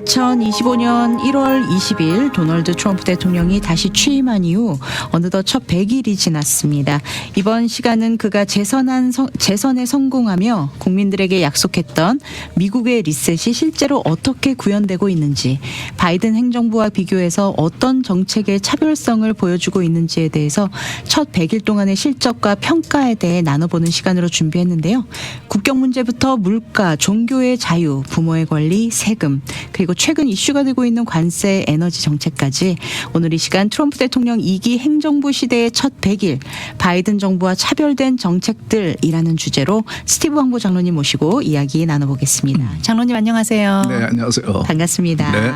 2025년 1월 20일 도널드 트럼프 대통령이 다시 취임한 이후 어느덧 첫 100일이 지났습니다. 이번 시간은 그가 재선에 성공하며 국민들에게 약속했던 미국의 리셋이 실제로 어떻게 구현되고 있는지, 바이든 행정부와 비교해서 어떤 정책의 차별성을 보여주고 있는지에 대해서 첫 100일 동안의 실적과 평가에 대해 나눠보는 시간으로 준비했는데요. 국경 문제부터 물가, 종교의 자유, 부모의 권리, 세금, 그리고 최근 이슈가 되고 있는 관세, 에너지 정책까지 오늘 이 시간 트럼프 대통령 2기 행정부 시대의 첫 100일, 바이든 정부와 차별된 정책들이라는 주제로 스티브 황보 장로님 모시고 이야기 나눠보겠습니다. 장로님 안녕하세요. 네, 안녕하세요. 반갑습니다. 네.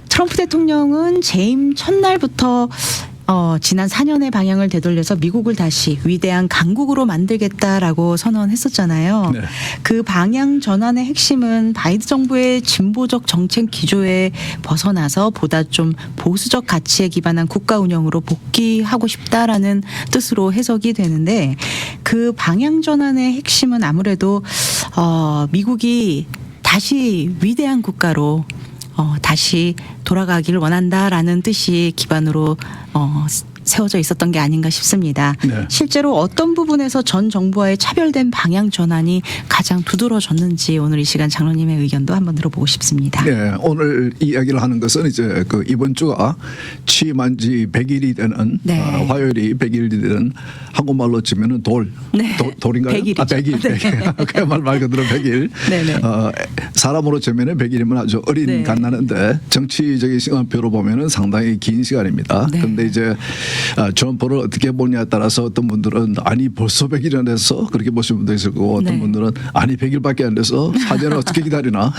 트럼프 대통령은 재임 첫날부터 지난 4년의 방향을 되돌려서 미국을 다시 위대한 강국으로 만들겠다라고 선언했었잖아요. 네. 그 방향 전환의 핵심은 바이든 정부의 진보적 정책 기조에 벗어나서 보다 좀 보수적 가치에 기반한 국가 운영으로 복귀하고 싶다라는 뜻으로 해석이 되는데, 그 방향 전환의 핵심은 아무래도 미국이 다시 위대한 국가로 다시 돌아가기를 원한다라는 뜻이 기반으로 세워져 있었던 게 아닌가 싶습니다. 네. 실제로 어떤 부분에서 전 정부와의 차별된 방향 전환이 가장 두드러졌는지 오늘 이 시간 장로님의 의견도 한번 들어보고 싶습니다. 네, 오늘 이야기를 하는 것은 이제 그 이번 주가 취임한 지 100일이 되는 네. 화요일이 100일이 되는 한국말로 치면은 네. 돌인가요? 100일이죠. 100일. 그야말로 말 그대로 100일. 네네. 사람으로 치면은 100일이면 아주 어린 네. 갓나는데 정치적인 시간표로 보면은 상당히 긴 시간입니다. 네. 그런데 이제 트럼프를 어떻게 보냐에 따라서 어떤 분들은 아니 벌써 100일이 돼서 그렇게 보시는 분도 있을 거고, 어떤 네. 분들은 아니 100일밖에 안 돼서 4년을 어떻게 기다리나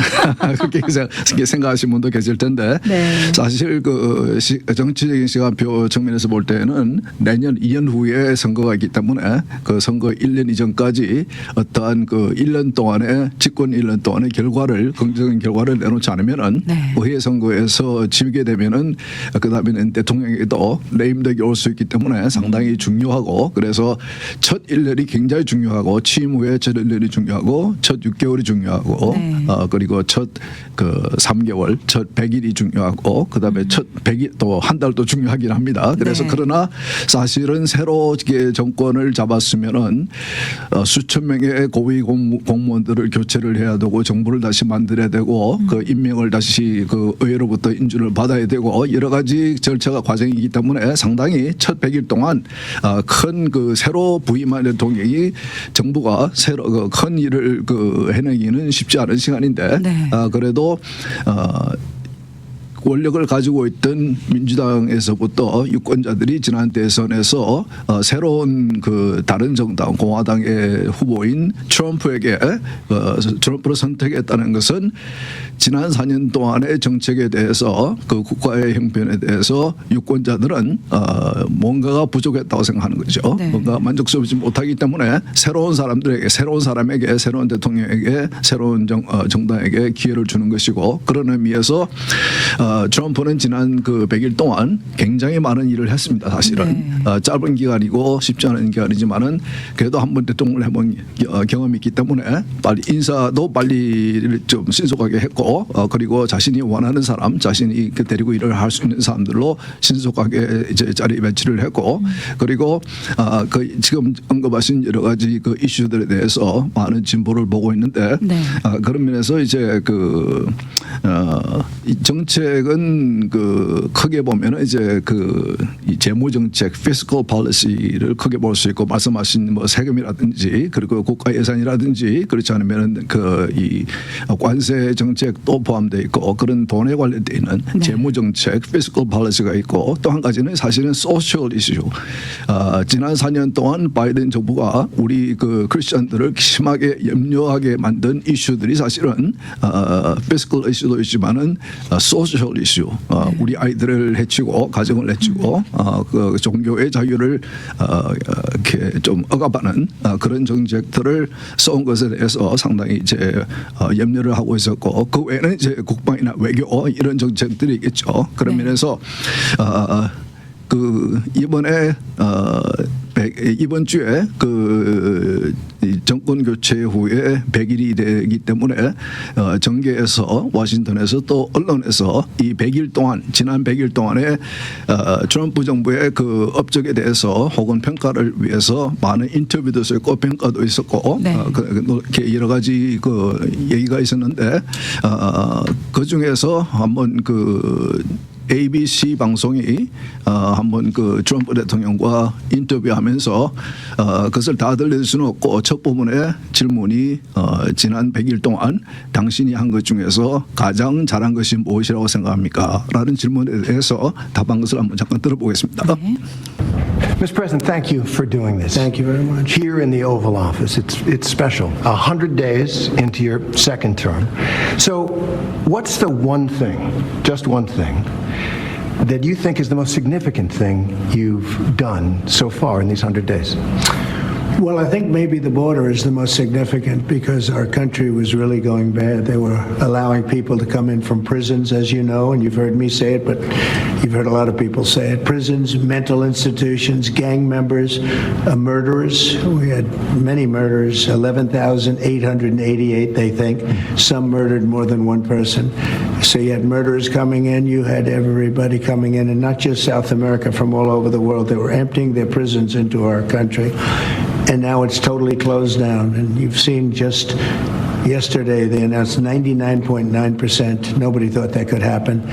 그렇게 생각하시는 분도 계실 텐데, 네. 사실 그 정치적인 시간표 측면에서 볼 때는 내년 2년 후에 선거가 있기 때문에 그 선거 1년 이전까지 어떠한 그 1년 동안의 집권 1년 동안의 결과를, 긍정적인 결과를 내놓지 않으면은 네. 의회 선거에서 지게 되면은 그다음에는 대통령에게도 레임덕이 올 수 있기 때문에 상당히 중요하고, 그래서 첫 1년이 굉장히 중요하고, 취임 후에 첫 1년이 중요하고, 첫 6개월이 중요하고, 네. 그리고 첫 그 3개월, 첫 100일이 중요하고, 그다음에 첫 100일 또 한 달도 중요하긴 합니다. 그래서 네. 그러나 사실은 새로 정권을 잡았으면은 수천 명의 고위 공무원들을 교체를 해야 되고, 정부를 다시 만들어야 되고, 그 임명을 다시 그 의회로부터 인준을 받아야 되고, 여러 가지 절차가 과정이기 때문에 상당히 첫 100일 동안 큰 그 새로 부임한 대통령이 정부가 새로 그 큰 일을 그 해내기는 쉽지 않은 시간인데, 네. 그래도 권력을 가지고 있던 민주당에서부터 유권자들이 지난 대선에서 새로운 그 다른 정당 공화당의 후보인 트럼프에게 트럼프를 선택했다는 것은 지난 4년 동안의 정책에 대해서, 그 국가의 형편에 대해서 유권자들은 뭔가가 부족했다고 생각하는 거죠. 네. 뭔가 만족스럽지 못하기 때문에 새로운 사람들에게, 새로운 사람에게, 새로운 대통령에게, 새로운 정당에게 기회를 주는 것이고, 그런 의미에서 트럼프는 지난 그 100일 동안 굉장히 많은 일을 했습니다. 사실은 네. 짧은 기간이고 쉽지 않은 기간이지만은 그래도 한번 대통령을 해본 경험이 있기 때문에 인사도 빨리 좀 신속하게 했고, 그리고 자신이 원하는 사람, 자신이 데리고 일을 할 수 있는 사람들로 신속하게 이제 자리 배치를 했고, 그리고 그 지금 언급하신 여러 가지 그 이슈들에 대해서 많은 진보를 보고 있는데, 네. 그런 면에서 이제 이 정책은 그 크게 보면은 이제 이 재무 정책, fiscal policy를 크게 볼 수 있고, 말씀하신 뭐 세금이라든지, 그리고 국가 예산이라든지, 그렇지 않으면은 이 관세 정책도 포함되어 있고, 그런 돈에 관련되어 있는 네. 재무 정책, fiscal policy가 있고, 또 한 가지는 사실은 social issue. 지난 4년 동안 바이든 정부가 우리 그 크리스천들을 심하게 염려하게 만든 이슈들이 사실은 fiscal issue도 있지만은 social issue, 우리 아이들을 해치고 가정을 해치고 그 종교의 자유를 이렇게 좀 억압하는 그런 정책들을 써온 것에 대해서 상당히 이제 염려를 하고 있었고, 그 외에는 이제 국방이나 외교 이런 정책들이 있겠죠. 그런 면에서 그 이번에 이번 주에 이 정권 교체 후에 100일이 되기 때문에 정계에서 워싱턴에서 또 언론에서 이 100일 동안 지난 100일 동안에 트럼프 정부의 그 업적에 대해서 혹은 평가를 위해서 많은 인터뷰도 있었고 평가도 있었고 네. 이렇게 여러 가지 그 얘기가 있었는데 그 중에서 한번 그 ABC 방송이 한번 그 트럼프 대통령과 인터뷰하면서 그것을 다 들릴 수는 없고 첫 부분에 질문이 지난 100일 동안 당신이 한 것 중에서 가장 잘한 것이 무엇이라고 생각합니까? 라는 질문에 대해서 답한 것을 한번 잠깐 들어보겠습니다. 네. Mr. President, thank you for doing this. Thank you very much. Here in the Oval Office, it's special. 100 days into your second term. So, what's the one thing, just one thing, that you think is the most significant thing you've done so far in these 100 days? Well, I think maybe the border is the most significant because our country was really going bad. They were allowing people to come in from prisons, as you know, and you've heard me say it, but you've heard a lot of people say it. Prisons, mental institutions, gang members, murderers. We had many murders, 11,888, they think. Some murdered more than one person. So you had murderers coming in, you had everybody coming in, and not just South America, from all over the world. They were emptying their prisons into our country. And now it's totally closed down. And you've seen just yesterday they announced 99.9%. Nobody thought that could happen.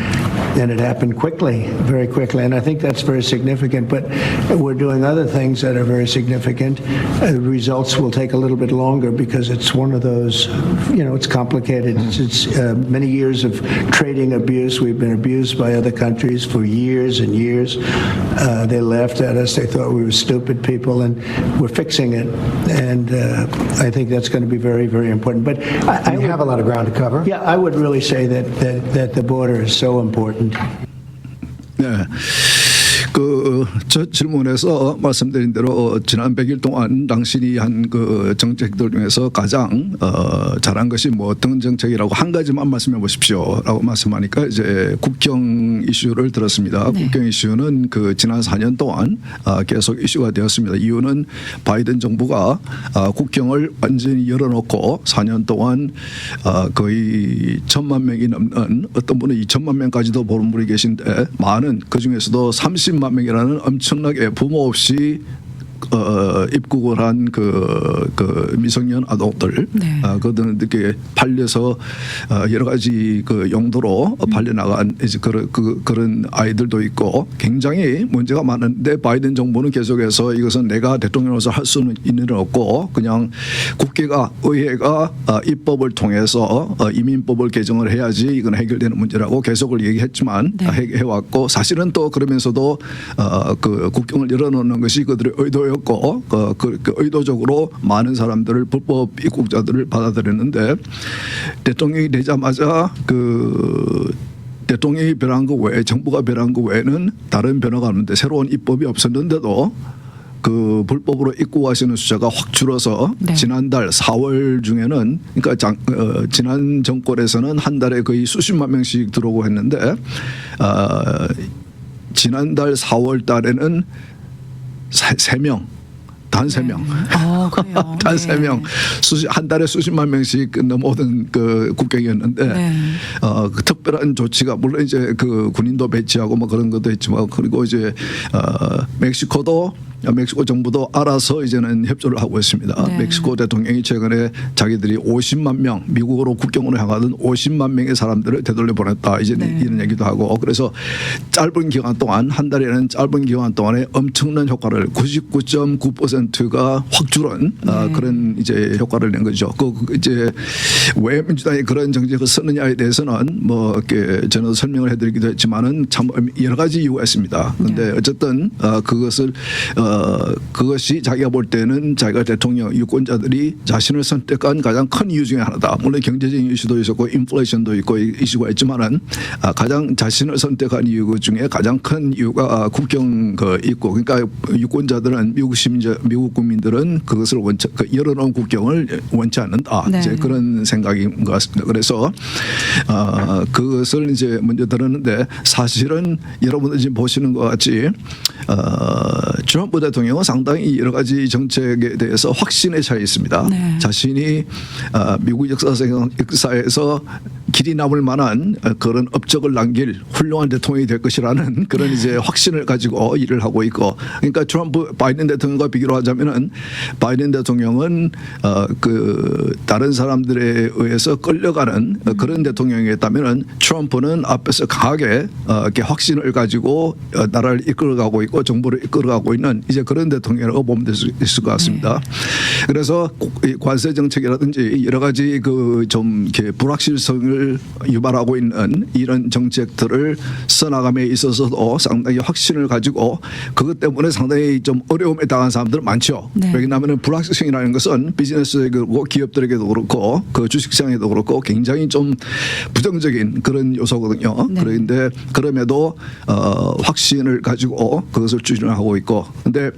And it happened quickly, very quickly. And I think that's very significant. But we're doing other things that are very significant. Results will take a little bit longer because it's one of those, it's complicated. It's many years of trading abuse. We've been abused by other countries for years and years. They laughed at us. They thought we were stupid people. And we're fixing it. And I think that's going to be very, very important. But I You have a lot of ground to cover. yeah, I would really say that the border is so important. 네. 첫 질문에서 말씀드린 대로 지난 100일 동안 당신이 한 그 정책들 중에서 가장 잘한 것이 뭐 어떤 정책이라고 한 가지만 말씀해 보십시오라고 말씀하니까 이제 국경 이슈를 들었습니다. 네. 국경 이슈는 그 지난 4년 동안 계속 이슈가 되었습니다. 이유는 바이든 정부가 국경을 완전히 열어놓고 4년 동안 거의 1,000만 명이 넘는 어떤 분은 2천만 명까지도 보는 분이 계신데 많은 그 중에서도 30만 명이라는 엄청나게 부모 없이 입국을 한 그 미성년 아동들, 네. 그들은 이렇게 팔려서 여러 가지 그 용도로 팔려 나간 이제 그런 아이들도 있고 굉장히 문제가 많은데 바이든 정부는 계속해서 이것은 내가 대통령으로서 할 수는 있는 일 없고 그냥 국회가 의회가 입법을 통해서 이민법을 개정을 해야지 이건 해결되는 문제라고 계속을 얘기했지만 네. 해왔고 사실은 또 그러면서도 그 국경을 열어놓는 것이 그들의 의도였고 그 의도적으로 많은 사람들을 불법 입국자들을 받아들였는데 대통령이 되자마자 그 대통령이 변한 거 외에 정부가 변한 거 외에는 다른 변화가 없는데 새로운 입법이 없었는데도 그 불법으로 입국하시는 숫자가 확 줄어서 네. 지난달 4월 중에는 그러니까 지난 정권에서는 한 달에 거의 수십만 명씩 들어오고 했는데 지난달 4월 달에는 3명 단 3명. 그래요. 단 네. 3명. 한 달에 수십만 명씩 넘어오던 그 국경이었는데 네. 그 특별한 조치가 물론 이제 그 군인도 배치하고 뭐 그런 것도 있지만 그리고 이제 멕시코 정부도 알아서 이제는 협조를 하고 있습니다. 네. 멕시코 대통령이 최근에 자기들이 50만 명 미국으로 국경으로 향하던 50만 명의 사람들을 되돌려 보냈다. 이제 네. 이런 얘기도 하고 그래서 짧은 기간 동안 한 달이라는 짧은 기간 동안에 엄청난 효과를 99.9%가 확 줄은 그런 이제 효과를 낸 거죠. 그 이제 왜 민주당이 그런 정책을 쓰느냐에 대해서는 뭐 이렇게 저는 설명을 해드리기도 했지만은 참 여러 가지 이유가 있습니다. 그런데 어쨌든 그것이 자기가 볼 때는 자기가 대통령 유권자들이 자신을 선택한 가장 큰 이유 중에 하나다. 물론 경제적인 이슈도 있었고 인플레이션도 있고 이슈가 있지만은 가장 자신을 선택한 이유 중에 가장 큰 이유가 국경 그 있고 그러니까 유권자들은 미국 국민들은 그것을 열어놓은 국경을 원치 않는다. 네. 이제 그런 생각인 것 같습니다. 그래서 그것을 이제 먼저 들었는데 사실은 여러분들 지금 보시는 것 같이 트럼프 대통령은 상당히 여러 가지 정책에 대해서 확신에 차에 있습니다. 네. 자신이 미국 역사에서 길이 남을 만한 그런 업적을 남길 훌륭한 대통령이 될 것이라는 그런 이제 확신을 가지고 일을 하고 있고, 그러니까 트럼프 바이든 대통령과 비교를 하자면은 바이든 대통령은 그 다른 사람들에 의해서 끌려가는 그런 대통령이었다면은 트럼프는 앞에서 강하게 이렇게 확신을 가지고 나라를 이끌어가고 있고 정부를 이끌어가고 있는 이제 그런 대통령이라고 보면 될 수 있을 것 같습니다. 그래서 관세 정책이라든지 여러 가지 그 좀 이렇게 불확실성을 유발하고 있는 이런 정책들을 써나감에 있어서도 상당히 확신을 가지고 그것 때문에 상당히 좀 어려움에 당한 사람들 많죠. 네. 왜냐하면 불확실성이라는 것은 비즈니스에도 그렇고 기업들에게도 그렇고 그 주식시장에도 그렇고 굉장히 좀 부정적인 그런 요소거든요. 네. 그런데 그럼에도 확신을 가지고 그것을 추진하고 있고, 근데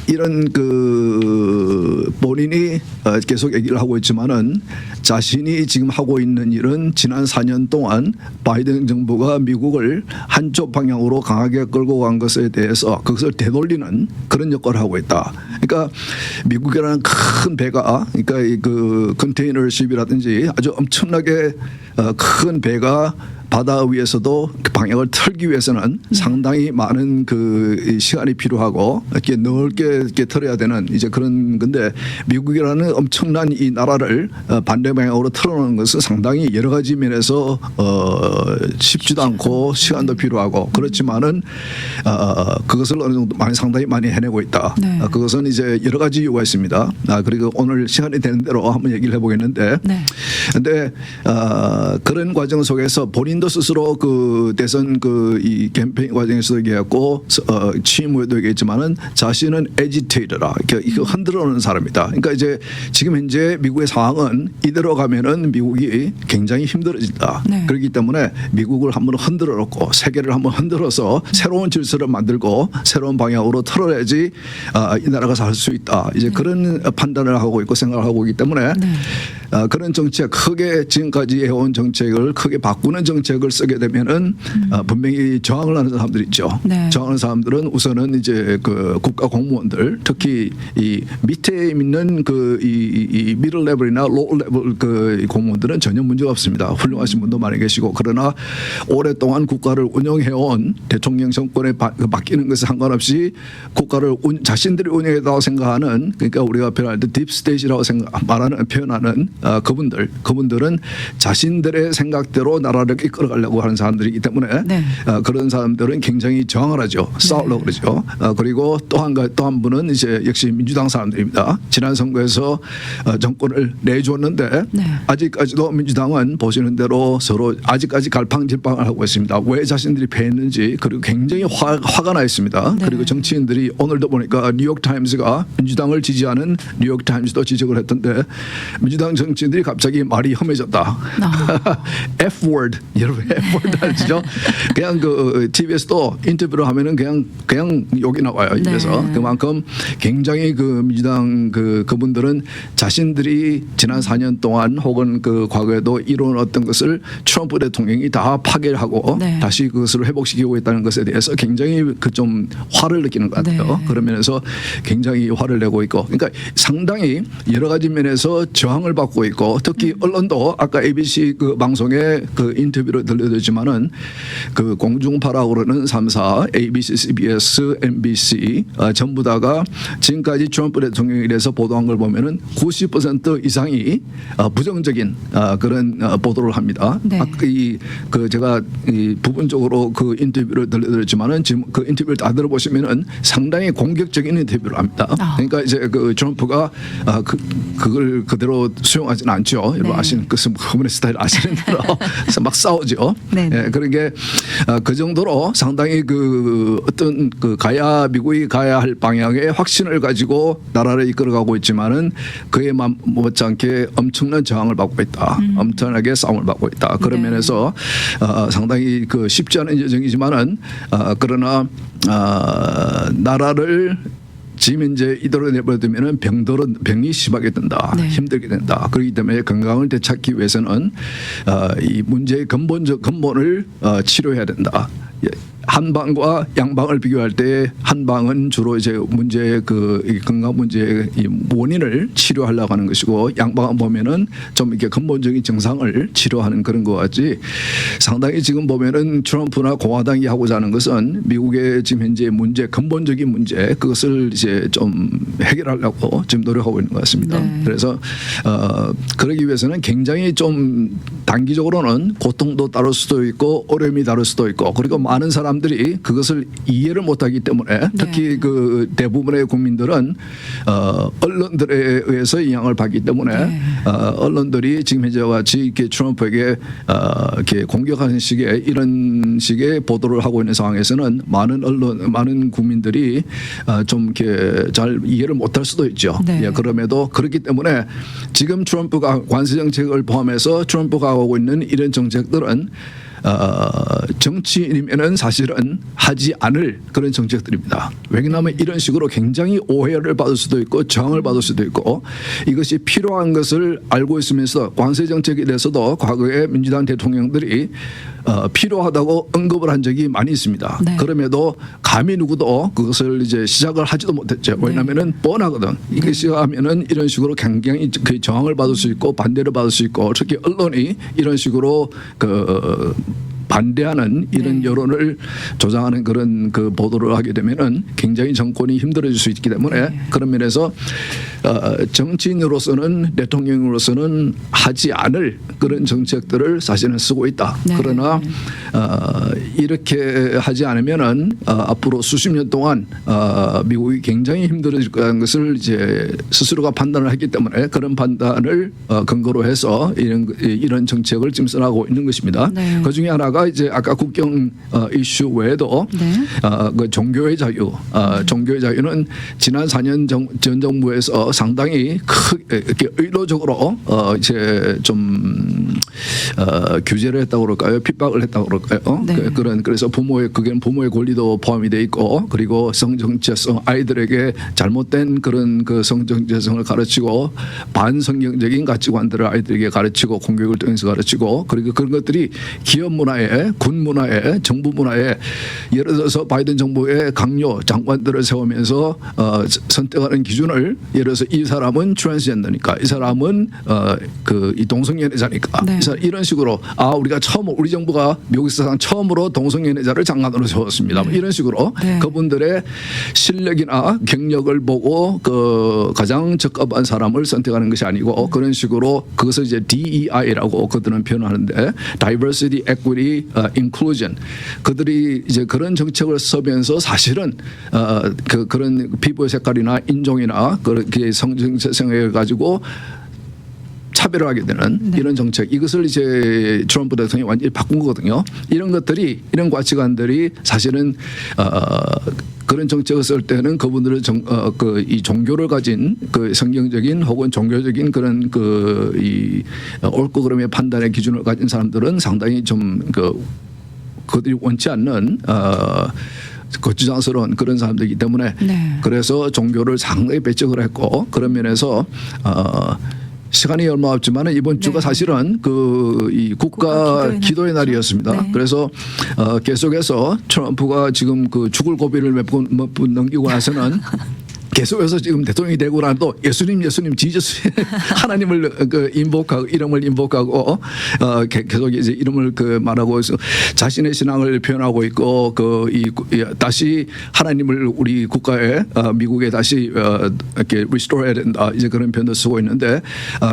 이런 그 본인이 계속 얘기를 하고 있지만은 자신이 지금 하고 있는 일은 지난 4년 동안 바이든 정부가 미국을 한쪽 방향으로 강하게 끌고 간 것에 대해서 그것을 되돌리는 그런 역할을 하고 있다. 그러니까 미국이라는 큰 배가, 그러니까 그 컨테이너십이라든지 아주 엄청나게 큰 배가 바다 위에서도 그 방향을 틀기 위해서는 상당히 많은 그 시간이 필요하고 이렇게 넓게 이렇게 틀어야 되는 이제 그런 건데, 미국이라는 엄청난 이 나라를 반대 방향으로 틀어놓는 것은 상당히 여러 가지 면에서 쉽지도 않고 시간도 필요하고 그렇지만은 그것을 어느 정도 상당히 많이 해내고 있다. 네. 그것은 이제 여러 가지 이유가 있습니다. 그리고 오늘 시간이 되는 대로 한번 얘기를 해보겠는데, 그런데 그런 과정 속에서 본인도 스스로 그 대선 그 이 캠페인 과정에서도 얘기했고 취임 후에도 얘기했지만은 자신은 에지테이터라, 이렇게 흔들어놓는 사람이다. 그러니까 이제 지금 현재 미국의 상황은 이대로 가면은 미국이 굉장히 힘들어진다. 네. 그렇기 때문에 미국을 한번 흔들어 놓고 세계를 한번 흔들어서 새로운 질서를 만들고 새로운 방향으로 틀어야지 이 나라가 살 수 있다. 이제 그런 판단을 하고 있고 생각을 하고 있기 때문에 그런 정책, 크게 지금까지 해온 정책을 크게 바꾸는 정책을 쓰게 되면은 분명히 저항을 하는 사람들이 있죠. 네. 저항하는 사람들은 우선은 이제 그 국가 공무원들, 특히 이 밑에 있는 그 이 미들 레벨이나 로우 레벨 그 공무원들은 전혀 문제가 없습니다. 훌륭하신 분도 많이 계시고, 그러나 오랫동안 국가를 운영해온 대통령 정권에 바뀌는 것에 상관없이 국가를 자신들이 운영했다고 생각하는, 그러니까 우리가 표현할 때 딥스테이트라고 표현하는 그분들은 자신들의 생각대로 나라를 이끌어가려고 하는 사람들이기 때문에 네. 그런 사람들은 굉장히 저항을 하죠. 싸우려고 그러죠. 그리고 또 한 분은 이제 역시 민주당 사람들입니다. 지난 선거에서 정권을 내줬는데 네. 아직까지도 민주당은 보시는 대로 서로 아직까지 갈팡질팡을 하고 있습니다. 왜 자신들이 패했는지, 그리고 굉장히 화가 나 있습니다. 네. 그리고 정치인들이 오늘도 보니까 뉴욕타임스가 민주당을 지지하는 뉴욕타임스도 지적을 했던데, 민주당 정치인들이 갑자기 말이 험해졌다. F-word, 여러분 F-word 알죠? 그냥 그 TV에서도 인터뷰를 하면은 그냥 욕이 나와요. 입에서. 네. 그만큼 굉장히 그 민주당 그분들은 자신들이 지난 4년 동안 혹은 그 과거에도 이룬 어떤 것을 트럼프 대통령이 다 파괴하고 네. 다시 그것을 회복시키고 있다는 것에 대해서 굉장히 그 좀 화를 느끼는 것 같아요. 네. 그런 면에서 굉장히 화를 내고 있고, 그러니까 상당히 여러 가지 면에서 저항을 받고 있고, 특히 언론도 아까 ABC 그 방송에 그 인터뷰를 들려드렸지만은 그 공중파라고 그러는 3사 ABC, CBS, MBC 전부 다가 지금까지 트럼프 대통령에 대해서 보도한 걸 보면은 90% 이상이 부정적인 그런 보도를 합니다. 네. 그 제가 부분적으로 그 인터뷰를 들려드렸지만은 지금 그 인터뷰를 다 들어보시면은 상당히 공격적인 인터뷰를 합니다. 그러니까 이제 그 트럼프가 그걸 그대로 수용하지는 않죠. 여러분 네. 아시는 그분의 스타일 아시는 대로 그래서 막 싸우죠. 네. 예, 그러니까 그 정도로 상당히 그 어떤 그 미국이 가야 할 방향에 확신을 가지고 나라를 이끌어가고 있지만은 그에 못지않게 엄청난 저항을 받고 있다. 엄청나게 싸움을 받고 있다. 그런 네. 면에서 상당히 그 쉽지 않은 여정이지만은 그러나 나라를 지금 이제 이대로 내버려두면은 병이 심하게 된다, 네. 힘들게 된다. 그렇기 때문에 건강을 되찾기 위해서는 이 문제의 근본을 치료해야 된다. 한방과 양방을 비교할 때 한방은 주로 이제 문제의 이 건강 문제의 이 원인을 치료하려고 하는 것이고, 양방은 보면은 좀 이렇게 근본적인 증상을 치료하는 그런 것 같지. 상당히 지금 보면은 트럼프나 공화당이 하고자 하는 것은 미국의 지금 현재 문제, 근본적인 문제, 그것을 이제 좀 해결하려고 지금 노력하고 있는 것 같습니다. 네. 그래서 그러기 위해서는 굉장히 좀 단기적으로는 고통도 다룰 수도 있고 어려움이 다룰 수도 있고, 그리고 많은 사람들이 그것을 이해를 못하기 때문에 특히 그 대부분의 국민들은 언론들에 의해서 영향을 받기 때문에 언론들이 지금 현재와 같이 이렇게 트럼프에게 이렇게 공격하는 식의 이런 식의 보도를 하고 있는 상황에서는 많은 국민들이 좀 이렇게 잘 이해를 못할 수도 있죠. 네. 예, 그럼에도 그렇기 때문에 지금 트럼프가 관세 정책을 포함해서 트럼프가 하고 있는 이런 정책들은 정치인이면은 사실은 하지 않을 그런 정책들입니다. 왜냐하면 이런 식으로 굉장히 오해를 받을 수도 있고 저항을 받을 수도 있고, 이것이 필요한 것을 알고 있으면서 관세 정책에 대해서도 과거에 민주당 대통령들이 필요하다고 언급을 한 적이 많이 있습니다. 네. 그럼에도 감히 누구도 그것을 이제 시작을 하지도 못했죠. 왜냐하면은 뻔하거든. 이것이 하면은 이런 식으로 굉장히 그 저항을 받을 수 있고 반대를 받을 수 있고, 특히 언론이 이런 식으로 반대하는 이런 여론을 조장하는 그런 그 보도를 하게 되면은 굉장히 정권이 힘들어질 수 있기 때문에 그런 면에서 정치인으로서는, 대통령으로서는 하지 않을 그런 정책들을 사실은 쓰고 있다. 네. 그러나 이렇게 하지 않으면은 앞으로 수십 년 동안 미국이 굉장히 힘들어질 거라는 것을 이제 스스로가 판단을 했기 때문에 그런 판단을 근거로 해서 이런 정책을 지금 써나가고 있는 것입니다. 네. 그 중에 하나가 이제 아까 국경 이슈 외에도 그 종교의 자유, 종교의 자유는 지난 4년 전 정부에서 상당히 이렇게 의도적으로 이제 좀 규제를 했다고 그럴까요? 핍박을 했다고 그럴까요? 네. 그래서 부모의 권리도 포함이 돼 있고, 그리고 성정체성, 아이들에게 잘못된 그런 그 성정체성을 가르치고 반성경적인 가치관들을 아이들에게 가르치고 공교육을 통해서 가르치고, 그리고 그런 것들이 기업 문화에, 군 문화에, 정부 문화에, 예를 들어서 바이든 정부의 강요 장관들을 세우면서 선택하는 기준을, 예를 들어서 이 사람은 트랜스젠더니까, 이 사람은 이 동성연애자니까, 네. 이런 식으로 우리가 우리 정부가 미국 사상 처음으로 동성연애자를 장관으로 세웠습니다. 이런 식으로 그분들의 실력이나 경력을 보고 그 가장 적합한 사람을 선택하는 것이 아니고, 그런 식으로 그것을 이제 DEI라고 그들은 표현하는데, Diversity, Equity, Inclusion, 그들이 이제 그런 정책을 쓰면서 사실은 그런 피부의 색깔이나 인종이나 그렇게 성정체성에 가지고 차별을 하게 되는 이런 정책, 이것을 이제 트럼프 대통령이 완전히 바꾼 거거든요. 이런 것들이, 이런 가치관들이 사실은 그런 정책을 쓸 때는 그분들의 이 종교를 가진 그 성경적인 혹은 종교적인 그런 이 옳고 그름의 판단의 기준을 가진 사람들은 상당히 좀 그들이 원치 않는 거추장스러운 그런 사람들이기 때문에 그래서 종교를 상당히 배척을 했고, 그런 면에서 시간이 얼마 없지만 이번 주가 사실은 이 국가 기도의 날이었습니다. 그래서 계속해서 트럼프가 지금 죽을 고비를 몇 번 넘기고 나서는 계속해서 지금 대통령이 되고 나도 예수님 지저스 하나님을 인복하고 이름을 인복하고 계속 이제 이름을 말하고 해서 자신의 신앙을 표현하고 있고, 다시 하나님을 우리 국가에, 미국에 다시 이렇게 리스토어해야 된다, 이제 그런 표현도 쓰고 있는데,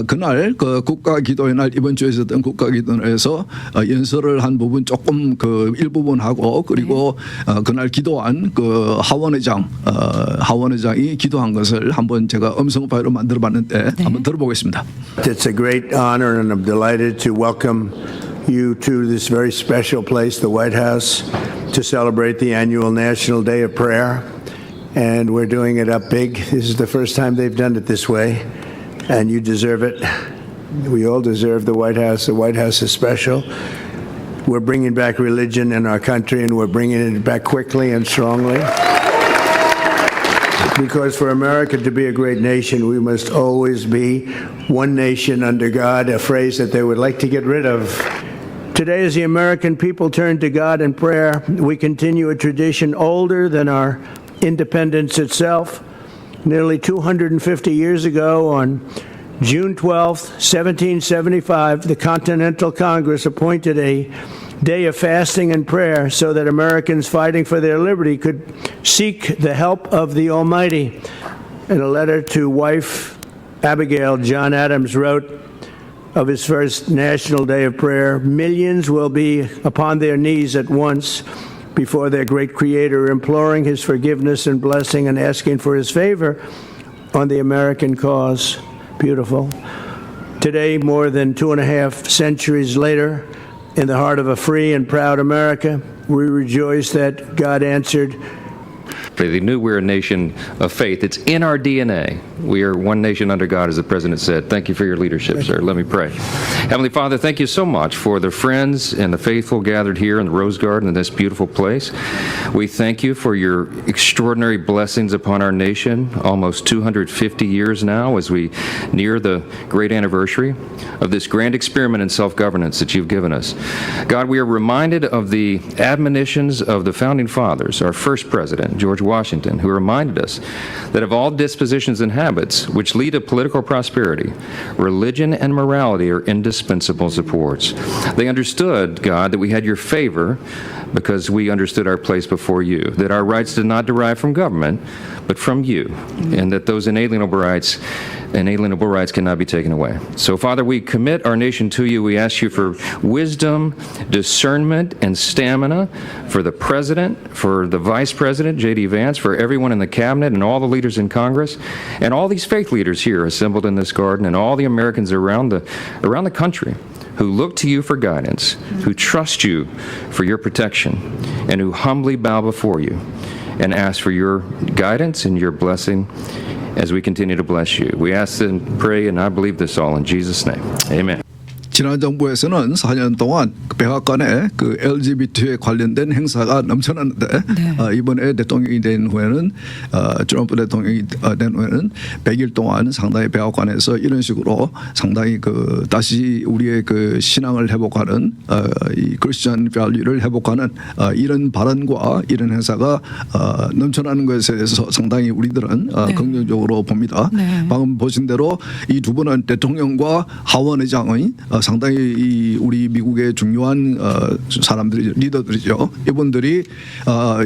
그날 국가 기도의 날, 이번 주에 있었던 국가 기도회에서 연설을 한 부분 조금 일부분 하고, 그리고 그날 기도한 하원 의장이 기도한 것을 한번 제가 음성 파일로 만들어 봤는데 한번 들어보겠습니다. It's a great honor and I'm delighted to welcome you to this very special place, the White House, to celebrate the annual National Day of Prayer. And we're doing it up big. This is the first time they've done it this way, and you deserve it. We all deserve the White House. The White House is special. We're bringing back religion in our country, and we're bringing it back quickly and strongly. Because for America to be a great nation, we must always be one nation under God, a phrase that they would like to get rid of. Today, as the American people turn to God in prayer, we continue a tradition older than our independence itself. Nearly 250 years ago, on June 12, 1775, the Continental Congress appointed a day of fasting and prayer so that Americans fighting for their liberty could seek the help of the Almighty. In a letter to wife Abigail, John Adams wrote of his first National Day of Prayer, "Millions will be upon their knees at once before their great Creator, imploring His forgiveness and blessing and asking for His favor on the American cause." Beautiful. Today, more than 2.5 centuries later, in the heart of a free and proud America, we rejoice that God answered. They knew we're a nation of faith. It's in our DNA. We are one nation under God, as the President said. Thank you for your leadership, sir. Let me pray. Heavenly Father, thank you so much for the friends and the faithful gathered here in the Rose Garden in this beautiful place. We thank you for your extraordinary blessings upon our nation, almost 250 years now as we near the great anniversary of this grand experiment in self-governance that you've given us. God, we are reminded of the admonitions of the Founding Fathers, our first president, George Washington, who reminded us that of all dispositions and habits which lead to political prosperity, religion and morality are indispensable supports. They understood, God, that we had your favor because we understood our place before you, that our rights did not derive from government, but from you, and that those inalienable rights cannot be taken away. So, Father, we commit our nation to you. We ask you for wisdom, discernment, and stamina for the President, for the Vice President, J.D. Vance, for everyone in the Cabinet and all the leaders in Congress, and all these faith leaders here assembled in this garden, and all the Americans around the country who look to you for guidance, who trust you for your protection, and who humbly bow before you and ask for your guidance and your blessing as we continue to bless you. We ask and pray, and I believe this all in Jesus' name. Amen. 지난 정부에서는 4년 동안 백악관에 그 LGBT에 관련된 행사가 넘쳐났는데 이번에 대통령이 된 후에는 트럼프 대통령이 된 후에는 100일 동안 상당히 백악관에서 이런 식으로 상당히 그 다시 우리의 그 신앙을 회복하는 이 크리스천 밸류를 회복하는 이런 발언과 이런 행사가 넘쳐나는 것에 대해서 상당히 우리들은 긍정적으로 봅니다. 방금 보신 대로 이 두 분은 대통령과 하원 의장의 상당히 우리 미국의 중요한 사람들이 리더들이죠. 이분들이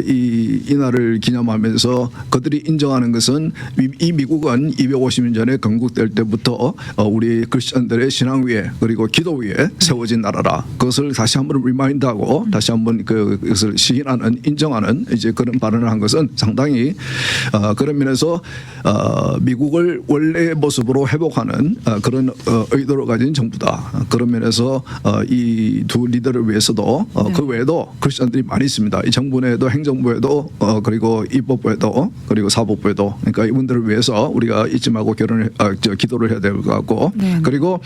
이 날을 기념하면서 그들이 인정하는 것은 이 미국은 250년 전에 건국될 때부터 우리 크리스천들의 신앙 위에 그리고 기도 위에 세워진 나라라. 그것을 다시 한번 리마인드하고 다시 한번 그것을 시인하는 인정하는 이제 그런 발언을 한 것은 상당히 그런 면에서 미국을 원래의 모습으로 회복하는 그런 의도를 가진 정부다. 그런 면에서 이 두 리더를 위해서도 그 외에도 크리스천들이 많이 있습니다. 이 정부 내에도 행정부에도 그리고 입법부에도 그리고 사법부에도 그러니까 이분들을 위해서 우리가 잊지 말고 기도를 해야 될 것 같고 그리고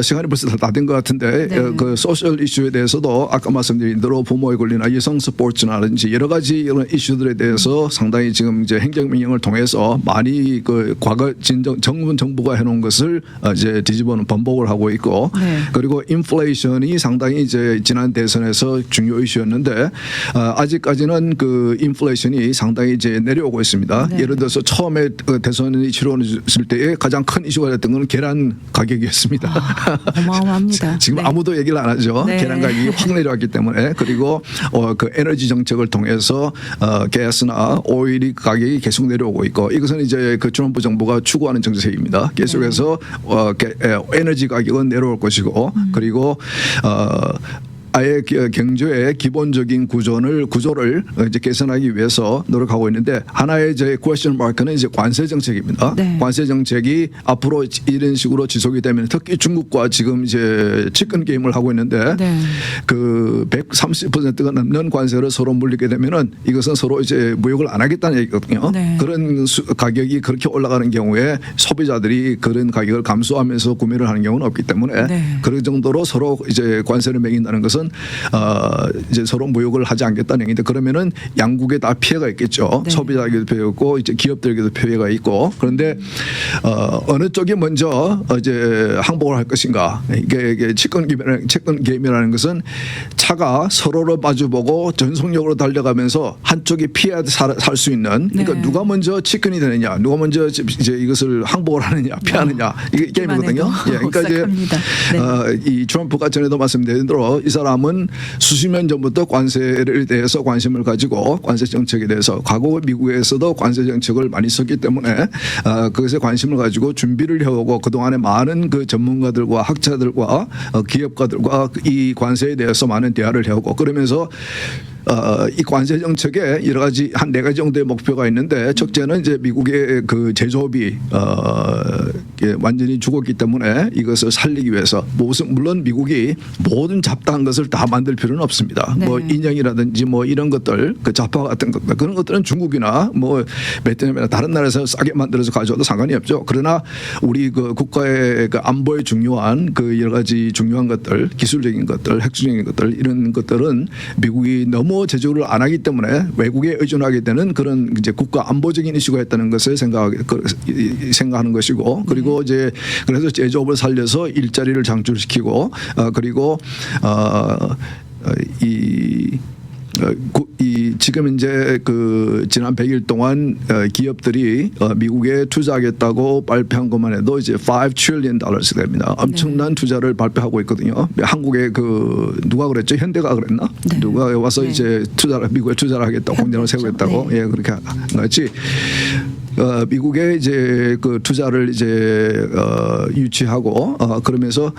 시간이 벌써 다 된 것 같은데 그 소셜 이슈에 대해서도 아까 말씀드린 대로 부모의 권리나 여성 스포츠라든지 여러 가지 이런 이슈들에 대해서 상당히 지금 이제 행정명령을 통해서 많이 그 과거 정부가 해놓은 것을 이제 뒤집어는 번복을 하고 있고 그리고 인플레이션이 상당히 이제 지난 대선에서 중요 이슈였는데 아직까지는 그 인플레이션이 상당히 이제 내려오고 있습니다. 예를 들어서 처음에 그 대선이 치러졌을 때에 가장 큰 이슈가 됐던 건 계란 가격이었습니다. 어마어마합니다. 지금 아무도 얘기를 안 하죠. 계란 가격이 확 내려왔기 때문에 그리고 그 에너지 정책을 통해서 가스나 오일 가격이 계속 내려오고 있고 이것은 이제 그 트럼프 정부가 추구하는 정책입니다. 계속해서 에너지 가격은 내려올 것이고 그리고 아예 경제의 기본적인 구조를 이제 개선하기 위해서 노력하고 있는데 하나의 이제 question mark는 이제 관세 정책입니다. 관세 정책이 앞으로 이런 식으로 지속이 되면 특히 중국과 지금 이제 치킨 게임을 하고 있는데 그 130%가 넘는 관세를 서로 물리게 되면은 이것은 서로 이제 무역을 안 하겠다는 얘기거든요. 그런 가격이 그렇게 올라가는 경우에 소비자들이 그런 가격을 감수하면서 구매를 하는 경우는 없기 때문에 그런 정도로 서로 이제 관세를 매긴다는 것은 것은 이제 서로 무역을 하지 않겠다는 얘기인데 그러면은 양국에 다 피해가 있겠죠. 네. 소비자에게도 피해가 있고 이제 기업들에게도 피해가 있고 그런데 어느 쪽이 먼저 이제 항복을 할 것인가 이게 채권 게임이라는 것은 차가 서로를 마주보고 전속력으로 달려가면서 한쪽이 피해야 살 수 있는 그러니까 네. 누가 먼저 치킨이 되느냐 누가 먼저 이제 이것을 항복을 하느냐 피하느냐 이게 게임이거든요. 예, 그러니까 이제 오싹합니다. 네. 이 트럼프가 전에도 말씀드린 대로 이 사람은 수십 년 전부터 관세에 대해서 관심을 가지고 관세 정책에 대해서 과거 미국에서도 관세 정책을 많이 썼기 때문에 그것에 관심을 가지고 준비를 해오고 그동안에 많은 그 전문가들과 학자들과 기업가들과 이 관세에 대해서 많은 대화를 해오고 그러면서 이 관세 정책에 여러 가지 한 4가지 정도의 목표가 있는데 첫째는 이제 미국의 그 제조업이 완전히 죽었기 때문에 이것을 살리기 위해서 물론 미국이 모든 잡다한 것을 다 만들 필요는 없습니다. 네. 뭐 인형이라든지 뭐 이런 것들 그 자파 같은 것들 그런 것들은 중국이나 뭐 베트남이나 다른 나라에서 싸게 만들어서 가져와도 상관이 없죠. 그러나 우리 그 국가의 그 안보에 중요한 그 여러 가지 중요한 것들 기술적인 것들 핵심적인 것들 이런 것들은 미국이 너무 제조를 안 하기 때문에 외국에 의존하게 되는 그런 이제 국가 안보적인 이슈가 있다는 것을 생각하는 것이고 그리고 이제 그래서 제조업을 살려서 일자리를 창출시키고 그리고 지금 이제 그 지난 100일 동안 기업들이 미국에 투자하겠다고 발표한 것만 해도 이제 $5 trillion 됩니다. 엄청난 투자를 발표하고 있거든요. 한국에 그 누가 그랬죠? 현대가 그랬나? 네. 누가 와서 네. 이제 미국에 투자를 하겠다고 공장을 세우겠다고 네. 예 그렇게 한 거지. 미국에 이제 그 투자를 이제 유치하고 그러면서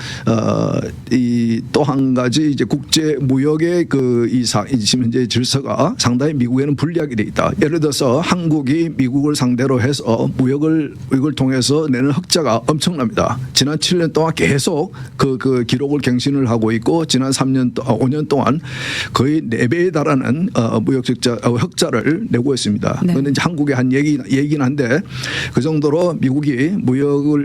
이 또 한 가지 이제 국제 무역의 그 지금 현재 질서가 상당히 미국에는 불리하게 돼 있다. 예를 들어서 한국이 미국을 상대로 해서 무역을 통해서 내는 흑자가 엄청납니다. 지난 7년 동안 계속 그 기록을 갱신을 하고 있고 지난 5년 동안 거의 4배에 달하는 무역 흑자를 내고 있습니다. 네. 그런데 이제 한국의 한 얘기는 한데 그 정도로 미국이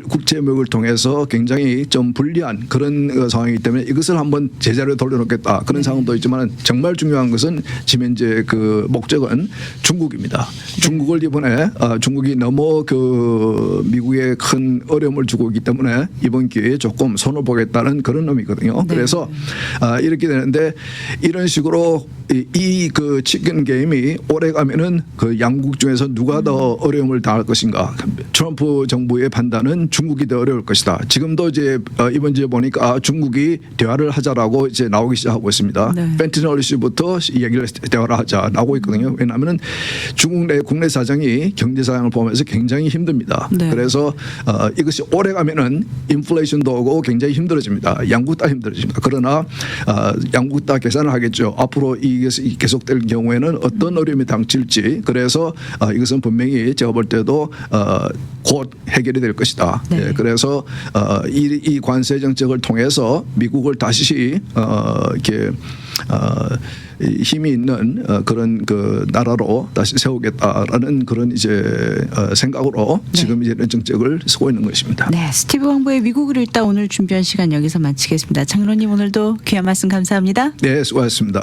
국제 무역을 통해서 굉장히 좀 불리한 그런 상황이기 때문에 이것을 한번 제자리에 돌려놓겠다 그런 상황도 있지만 정말 중요한 것은 지금 현재 그 목적은 중국입니다. 중국을 이번에 중국이 너무 그 미국에 큰 어려움을 주고 있기 때문에 이번 기회에 조금 손을 보겠다는 그런 의미거든요. 네. 그래서 이렇게 되는데 이런 식으로 이 그 치킨 게임이 오래 가면은 그 양국 중에서 누가 더 어려움을 당할 것인가? 트럼프 정부의 판단은 중국이 더 어려울 것이다. 지금도 이제 이번 주에 보니까 중국이 대화를 하자라고 이제 나오기 시작하고 있습니다. 네. 펜티놀 이슈부터 대화를 하자 나오고 있거든요. 왜냐하면은 중국 내 국내 사정이 경제 사정을 보면서 굉장히 힘듭니다. 네. 그래서 이것이 오래 가면은 인플레이션도 오고 굉장히 힘들어집니다. 양국 다 힘들어집니다. 그러나 양국 다 계산을 하겠죠. 앞으로 이것이 계속될 경우에는 어떤 어려움이 닥칠지 그래서 이것은 분명히 제가 볼 때도 곧 해결이 될 것이다. 네. 예, 그래서 이 관세 정책을 통해서 미국을 다시 이렇게 힘이 있는 그런 그 나라로 다시 세우겠다라는 그런 이제 생각으로 지금 이제 이런 정책을 쓰고 있는 것입니다. 네, 스티브 왕보의 미국을 읽다 오늘 준비한 시간 여기서 마치겠습니다. 장로님 오늘도 귀한 말씀 감사합니다. 네, 수고하셨습니다.